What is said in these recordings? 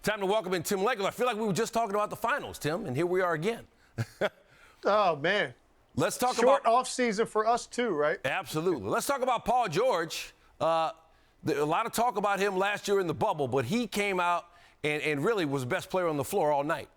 Time to welcome in Tim Legler. I feel like we were just talking about the finals, Tim, and here we are again. Oh, man. Let's talk Short about off season for us too, right? Absolutely. Let's talk about Paul George. A lot of talk about him last year in the bubble, but he came out and really was the best player on the floor all night.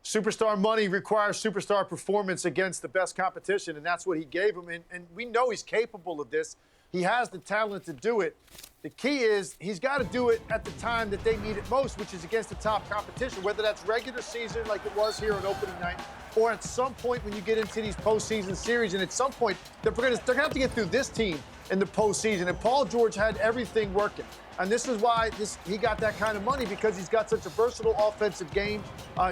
Superstar money requires superstar performance against the best competition, and that's what he gave him. And we know he's capable of this. He has the talent to do it. The key is he's got to do it at the time that they need it most, which is against the top competition, whether that's regular season like it was here on opening night, or at some point when you get into these postseason series. And at some point, they're going to have to get through this team in the postseason. And Paul George had everything working. And this is why he got that kind of money, because he's got such a versatile offensive game.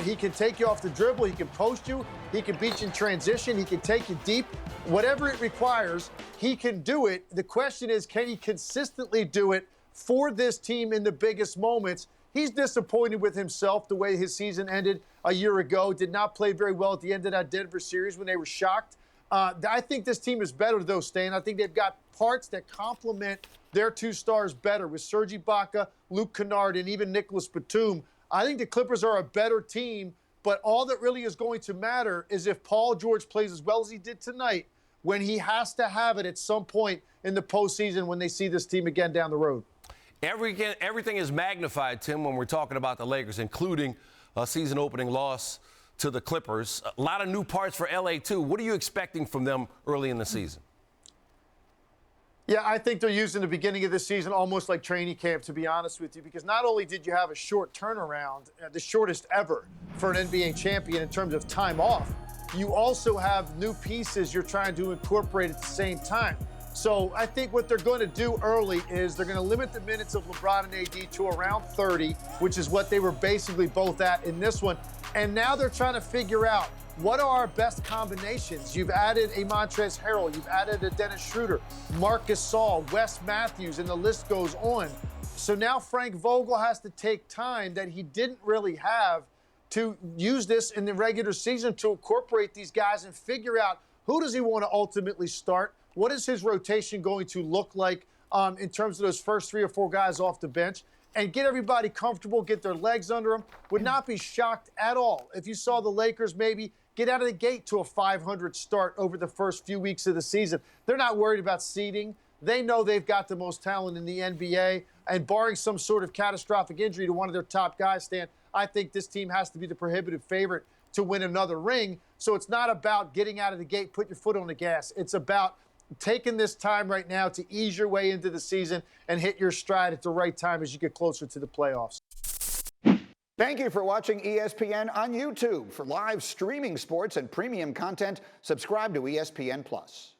He can take you off the dribble. He can post you. He can beat you in transition. He can take you deep. Whatever it requires, he can do it. The question is, can he consistently do it for this team in the biggest moments? He's disappointed with himself the way his season ended a year ago. Did not play very well at the end of that Denver series when they were shocked. I think this team is better, though, Stan. I think they've got parts that complement their two stars better with Serge Ibaka, Luke Kennard, and even Nicholas Batum. I think the Clippers are a better team, but all that really is going to matter is if Paul George plays as well as he did tonight, when he has to have it at some point in the postseason when they see this team again down the road. Everything is magnified, Tim, when we're talking about the Lakers, including a season-opening loss to the Clippers. A lot of new parts for L.A., too. What are you expecting from them early in the season? Yeah, I think they're using the beginning of the season almost like training camp, to be honest with you, because not only did you have a short turnaround, the shortest ever for an NBA champion in terms of time off, you also have new pieces you're trying to incorporate at the same time. So I think what they're going to do early is they're going to limit the minutes of LeBron and AD to around 30, which is what they were basically both at in this one. And now they're trying to figure out, what are our best combinations? You've added a Montrezl Harrell, you've added a Dennis Schroeder, Marcus Gasol, Wes Matthews, and the list goes on. So now Frank Vogel has to take time that he didn't really have to use this in the regular season to incorporate these guys and figure out who does he want to ultimately start? What is his rotation going to look like in terms of those first 3 or 4 guys off the bench? And get everybody comfortable, get their legs under them. Would not be shocked at all if you saw the Lakers maybe get out of the gate to a 500 start over the first few weeks of the season. They're not worried about seeding. They know they've got the most talent in the NBA. And barring some sort of catastrophic injury to one of their top guys, Stan, I think this team has to be the prohibitive favorite to win another ring. So it's not about getting out of the gate, put your foot on the gas. It's about taking this time right now to ease your way into the season and hit your stride at the right time as you get closer to the playoffs. Thank you for watching ESPN on YouTube. For live streaming sports and premium content, subscribe to ESPN+.